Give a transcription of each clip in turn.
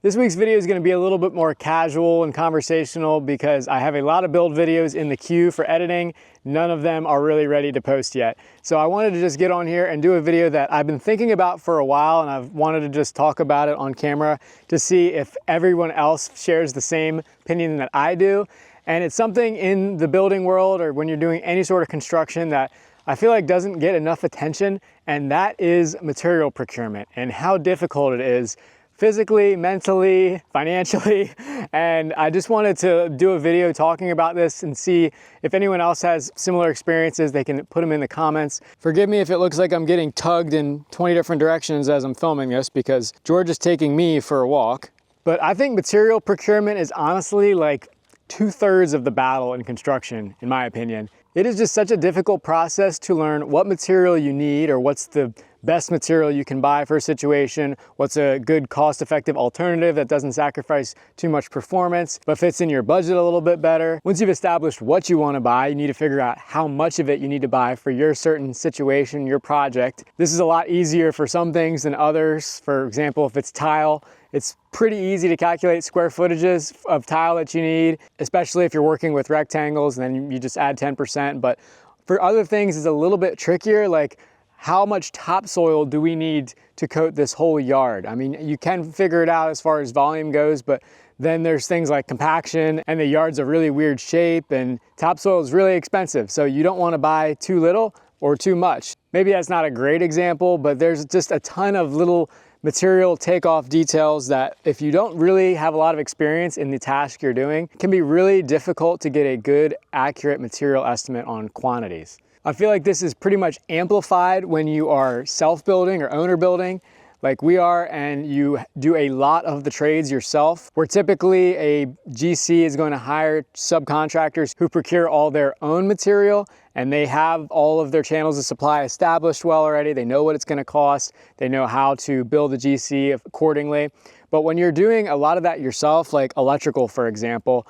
This week's video is going to be a little bit more casual and conversational because I have a lot of build videos in the queue for editing. None of them are really ready to post yet. So I wanted to just get on here and do a video that I've been thinking about for a while, and I've wanted to just talk about it on camera to see if everyone else shares the same opinion that I do. And it's something in the building world or when you're doing any sort of construction that I feel like doesn't get enough attention, and that is material procurement and how difficult it is physically, mentally, financially. And I just wanted to do a video talking about this and see if anyone else has similar experiences. They can put them in the comments. Forgive me if it looks like I'm getting tugged in 20 different directions as I'm filming this because George is taking me for a walk. But I think material procurement is honestly like 2/3 of the battle in construction, in my opinion. It is just such a difficult process to learn what material you need or what's the best material you can buy for a situation, what's a good cost-effective alternative that doesn't sacrifice too much performance, but fits in your budget a little bit better. Once you've established what you want to buy, you need to figure out how much of it you need to buy for your certain situation, your project. This is a lot easier for some things than others. For example, if it's tile, it's pretty easy to calculate square footages of tile that you need, especially if you're working with rectangles, and then you just add 10%. But for other things, it's a little bit trickier, like how much topsoil do we need to coat this whole yard? I mean, you can figure it out as far as volume goes, but then there's things like compaction, and the yard's a really weird shape, and topsoil is really expensive. So you don't want to buy too little or too much. Maybe that's not a great example, but there's just a ton of little material takeoff details that if you don't really have a lot of experience in the task you're doing, it can be really difficult to get a good, accurate material estimate on quantities. I feel like this is pretty much amplified when you are self-building or owner building like we are, and you do a lot of the trades yourself, where typically a GC is going to hire subcontractors who procure all their own material, and they have all of their channels of supply established well already. They know what it's going to cost. They know how to build the GC accordingly. But when you're doing a lot of that yourself, like electrical, for example,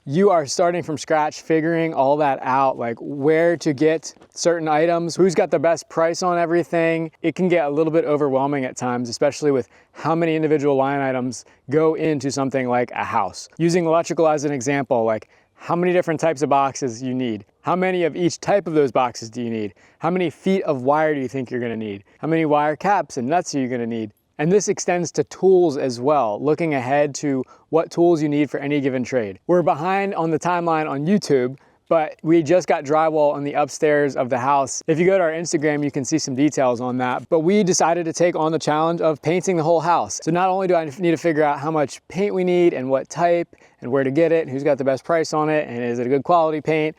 you are starting from scratch, figuring all that out, like where to get certain items, who's got the best price on everything. It can get a little bit overwhelming at times, especially with how many individual line items go into something like a house. Using electrical as an example, like how many different types of boxes you need. How many of each type of those boxes do you need? How many feet of wire do you think you're gonna need? How many wire caps and nuts are you gonna need? And this extends to tools as well, looking ahead to what tools you need for any given trade. We're behind on the timeline on YouTube, but we just got drywall on the upstairs of the house. If you go to our Instagram, you can see some details on that. But we decided to take on the challenge of painting the whole house. So not only do I need to figure out how much paint we need and what type and where to get it, and who's got the best price on it, and is it a good quality paint,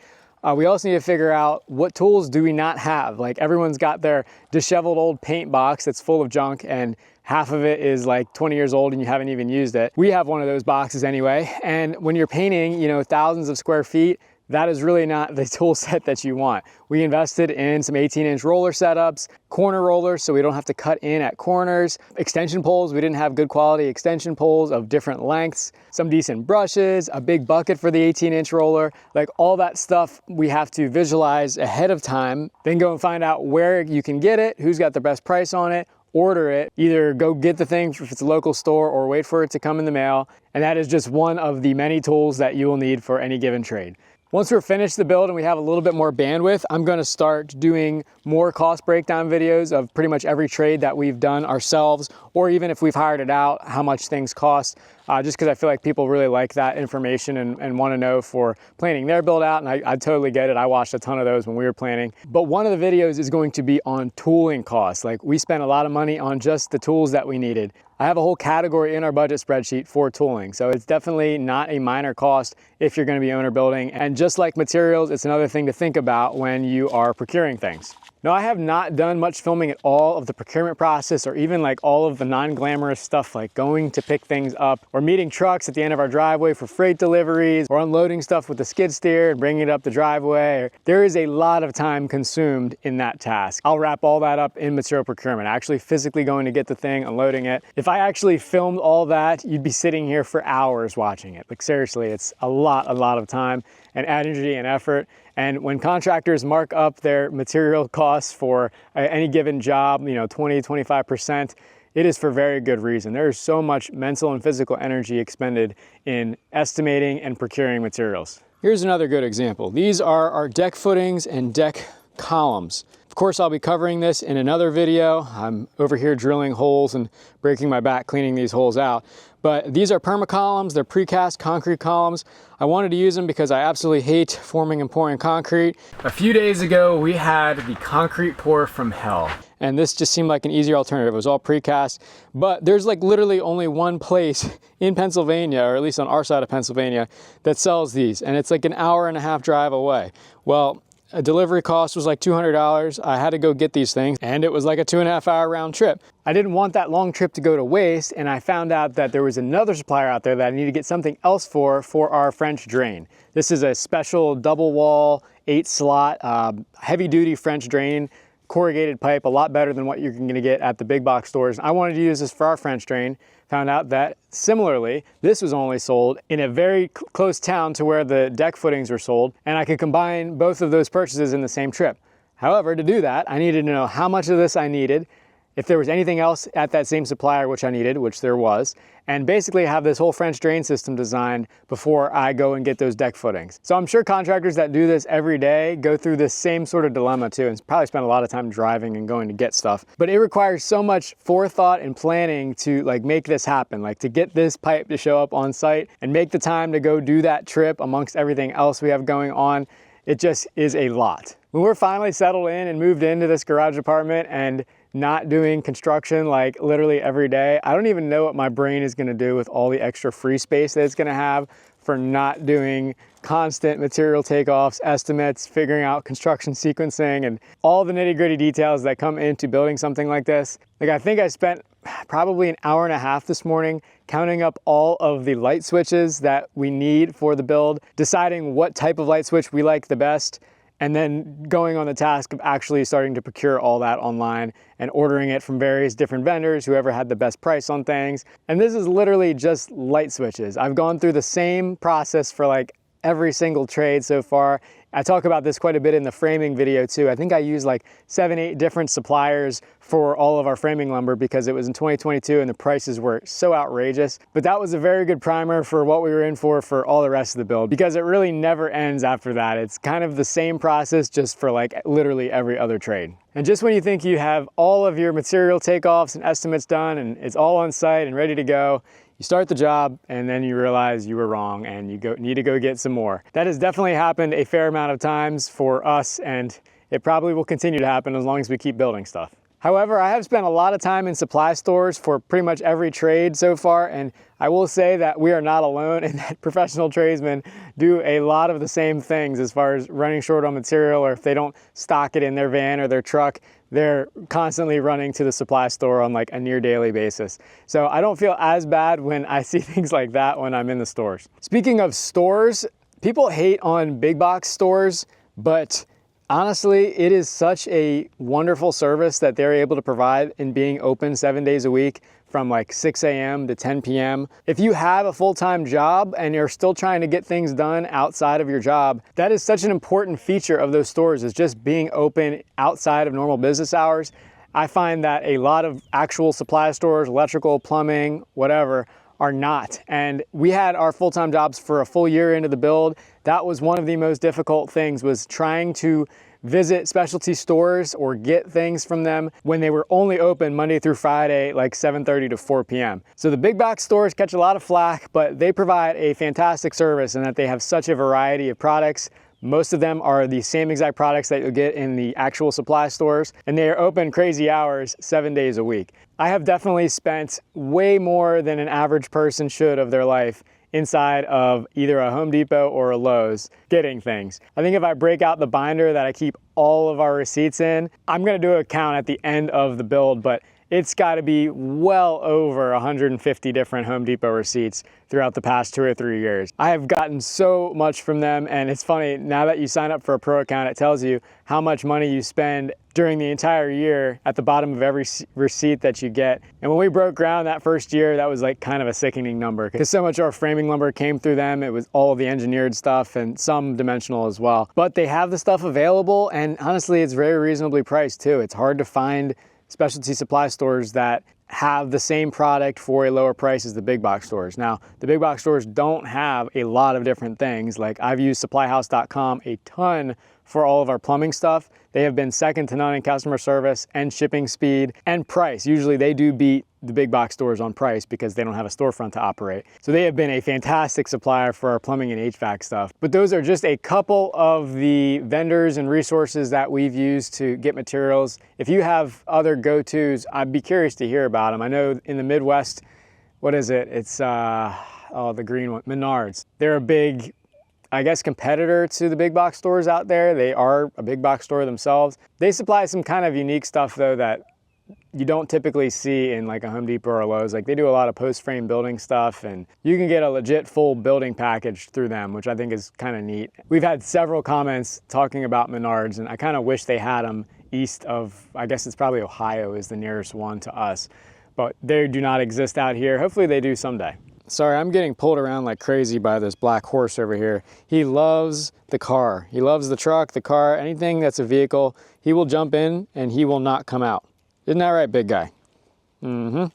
we also need to figure out what tools do we not have. Like everyone's got their disheveled old paint box that's full of junk, and half of it is like 20 years old and you haven't even used it. We have one of those boxes anyway. And when you're painting, you know, thousands of square feet, that is really not the tool set that you want. We invested in some 18-inch roller setups, corner rollers so we don't have to cut in at corners, extension poles. We didn't have good quality extension poles of different lengths, some decent brushes, a big bucket for the 18-inch roller. Like all that stuff we have to visualize ahead of time, then go and find out where you can get it, who's got the best price on it, order it, either go get the thing if it's a local store or wait for it to come in the mail. And that is just one of the many tools that you will need for any given trade. Once we're finished the build and we have a little bit more bandwidth, I'm going to start doing more cost breakdown videos of pretty much every trade that we've done ourselves, or even if we've hired it out, how much things cost, just because I feel like people really like that information and want to know for planning their build out, and I totally get it. I watched a ton of those when we were planning. But one of the videos is going to be on tooling costs. Like we spent a lot of money on just the tools that we needed. I have a whole category in our budget spreadsheet for tooling, so it's definitely not a minor cost if you're going to be owner building. And just like materials, it's another thing to think about when you are procuring things. Now, I have not done much filming at all of the procurement process or even like all of the non-glamorous stuff like going to pick things up or meeting trucks at the end of our driveway for freight deliveries or unloading stuff with the skid steer and bringing it up the driveway. There is a lot of time consumed in that task. I'll wrap all that up in material procurement, actually physically going to get the thing, unloading it. If I actually filmed all that, you'd be sitting here for hours watching it. Like seriously, it's a lot of time and energy and effort. And when contractors mark up their material costs for any given job, you know, 20, 25%, it is for very good reason. There is so much mental and physical energy expended in estimating and procuring materials. Here's another good example. These are our deck footings and deck columns. Of course, I'll be covering this in another video. I'm over here drilling holes and breaking my back cleaning these holes out. But these are permacolumns, they're precast concrete columns. I wanted to use them because I absolutely hate forming and pouring concrete. A few days ago, we had the concrete pour from hell. And this just seemed like an easier alternative. It was all precast, but there's like literally only one place in Pennsylvania, or at least on our side of Pennsylvania, that sells these. And it's like an hour and a half drive away. Well, a delivery cost was like $200. I had to go get these things, and it was like a 2.5 hour round trip. I didn't want that long trip to go to waste, and I found out that there was another supplier out there that I needed to get something else for our French drain. This is a special double wall, 8 slot, heavy duty French drain, corrugated pipe, a lot better than what you're gonna get at the big box stores. I wanted to use this for our French drain. Found out that similarly, this was only sold in a very close town to where the deck footings were sold, and I could combine both of those purchases in the same trip. However, to do that, I needed to know how much of this I needed, if there was anything else at that same supplier which I needed, which there was, and basically have this whole French drain system designed before I go and get those deck footings. So I'm sure contractors that do this every day go through this same sort of dilemma too, and probably spend a lot of time driving and going to get stuff. But it requires so much forethought and planning to like make this happen, like to get this pipe to show up on site and make the time to go do that trip amongst everything else we have going on. It just is a lot. When we're finally settled in and moved into this garage apartment and not doing construction like literally every day, I don't even know what my brain is gonna do with all the extra free space that it's gonna have for not doing constant material takeoffs, estimates, figuring out construction sequencing, and all the nitty-gritty details that come into building something like this. Like, I think I spent probably an hour and a half this morning counting up all of the light switches that we need for the build, deciding what type of light switch we like the best, and then going on the task of actually starting to procure all that online and ordering it from various different vendors, whoever had the best price on things. And this is literally just light switches. I've gone through the same process for like every single trade so far. I talk about this quite a bit in the framing video too. I think I used like 7, 8 different suppliers for all of our framing lumber because it was in 2022 and the prices were so outrageous. But that was a very good primer for what we were in for all the rest of the build, because it really never ends after that. It's kind of the same process just for like literally every other trade. And just when you think you have all of your material takeoffs and estimates done and it's all on site and ready to go, you start the job and then you realize you were wrong and you need to go get some more. That has definitely happened a fair amount of times for us, and it probably will continue to happen as long as we keep building stuff. However, I have spent a lot of time in supply stores for pretty much every trade so far, and I will say that we are not alone in that professional tradesmen do a lot of the same things as far as running short on material, or if they don't stock it in their van or their truck, they're constantly running to the supply store on like a near daily basis. So I don't feel as bad when I see things like that when I'm in the stores. Speaking of stores, people hate on big box stores, but honestly, it is such a wonderful service that they're able to provide in being open 7 days a week from like 6 a.m. to 10 p.m. If you have a full-time job and you're still trying to get things done outside of your job, that is such an important feature of those stores, is just being open outside of normal business hours. I find that a lot of actual supply stores, electrical, plumbing, whatever, are not. And we had our full-time jobs for a full year into the build. That was one of the most difficult things, was trying to visit specialty stores or get things from them when they were only open Monday through Friday, like 7:30 to 4 p.m. So the big box stores catch a lot of flack, but they provide a fantastic service in that they have such a variety of products. Most of them are the same exact products that you'll get in the actual supply stores, and they are open crazy hours 7 days a week. I have definitely spent way more than an average person should of their life inside of either a Home Depot or a Lowe's getting things. I think if I break out the binder that I keep all of our receipts in, I'm gonna do a count at the end of the build, but it's gotta be well over 150 different Home Depot receipts throughout the past 2 or 3 years. I have gotten so much from them, and it's funny, now that you sign up for a pro account, it tells you how much money you spend during the entire year at the bottom of every receipt that you get. And when we broke ground that first year, that was like kind of a sickening number, because so much of our framing lumber came through them. It was all of the engineered stuff and some dimensional as well. But they have the stuff available, and honestly, it's very reasonably priced too. It's hard to find specialty supply stores that have the same product for a lower price as the big box stores. Now, the big box stores don't have a lot of different things. Like, I've used supplyhouse.com a ton for all of our plumbing stuff. They have been second to none in customer service and shipping speed and price. Usually they do beat the big box stores on price because they don't have a storefront to operate. So they have been a fantastic supplier for our plumbing and HVAC stuff. But those are just a couple of the vendors and resources that we've used to get materials. If you have other go-tos, I'd be curious to hear about them. I know in the Midwest, what is it? It's, the green one, Menards. They're a big, I guess, competitor to the big box stores out there. They are a big box store themselves. They supply some kind of unique stuff though that you don't typically see in like a Home Depot or a Lowe's. Like, they do a lot of post frame building stuff, and you can get a legit full building package through them, which I think is kind of neat. We've had several comments talking about Menards, and I kind of wish they had them east of, I guess it's probably Ohio is the nearest one to us, but they do not exist out here. Hopefully they do someday. Sorry, I'm getting pulled around like crazy by this black horse over here. He loves the car. He loves the truck, the car, anything that's a vehicle. He will jump in and he will not come out. Isn't that right, big guy? Mm-hmm.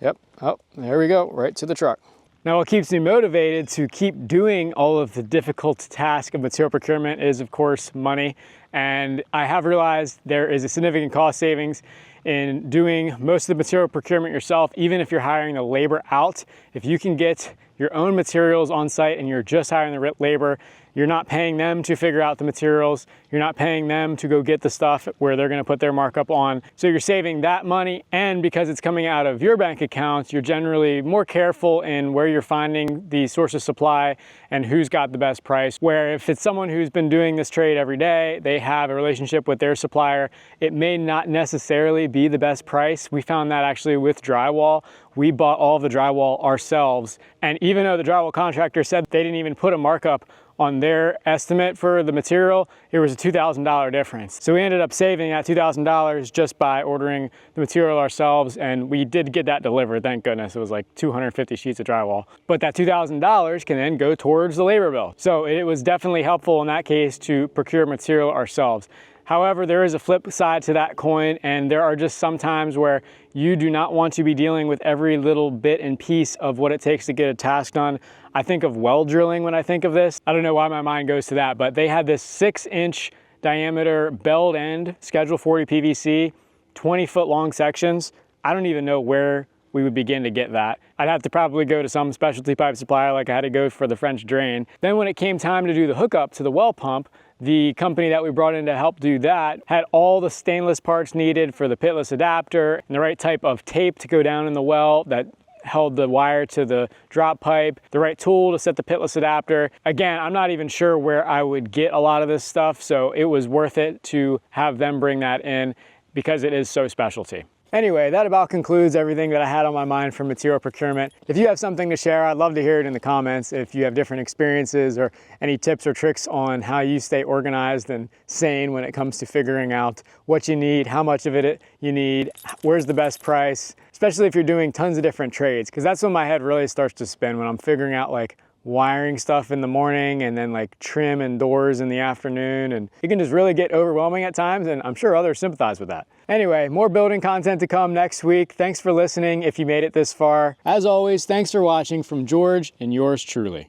Yep. Oh, there we go, right to the truck. Now, what keeps me motivated to keep doing all of the difficult task of material procurement is, of course, money. And I have realized there is a significant cost savings in doing most of the material procurement yourself, even if you're hiring the labor out. If you can get your own materials on site and you're just hiring the labor, you're not paying them to figure out the materials. You're not paying them to go get the stuff where they're gonna put their markup on. So you're saving that money, and because it's coming out of your bank account, you're generally more careful in where you're finding the source of supply and who's got the best price. Where if it's someone who's been doing this trade every day, they have a relationship with their supplier, it may not necessarily be the best price. We found that actually with drywall. We bought all of the drywall ourselves, and even though the drywall contractor said they didn't even put a markup on their estimate for the material, it was a $2,000 difference. So we ended up saving that $2,000 just by ordering the material ourselves, and we did get that delivered, thank goodness. It was like 250 sheets of drywall. But that $2,000 can then go towards the labor bill. So it was definitely helpful in that case to procure material ourselves. However, there is a flip side to that coin, and there are just some times where you do not want to be dealing with every little bit and piece of what it takes to get a task done. I think of well drilling when I think of this. I don't know why my mind goes to that, but they had this 6-inch diameter belled end, Schedule 40 PVC, 20-foot long sections. I don't even know where we would begin to get that. I'd have to probably go to some specialty pipe supplier like I had to go for the French drain. Then when it came time to do the hookup to the well pump, the company that we brought in to help do that had all the stainless parts needed for the pitless adapter and the right type of tape to go down in the well that held the wire to the drop pipe, the right tool to set the pitless adapter. Again, I'm not even sure where I would get a lot of this stuff, so it was worth it to have them bring that in because it is so specialty. Anyway, that about concludes everything that I had on my mind for material procurement. If you have something to share, I'd love to hear it in the comments. If you have different experiences or any tips or tricks on how you stay organized and sane when it comes to figuring out what you need, how much of it you need, where's the best price, especially if you're doing tons of different trades, because that's when my head really starts to spin, when I'm figuring out like wiring stuff in the morning and then like trim and doors in the afternoon, and it can just really get overwhelming at times, and I'm sure others sympathize with that. Anyway, more building content to come next week. Thanks for listening if you made it this far. As always, thanks for watching from George and yours truly.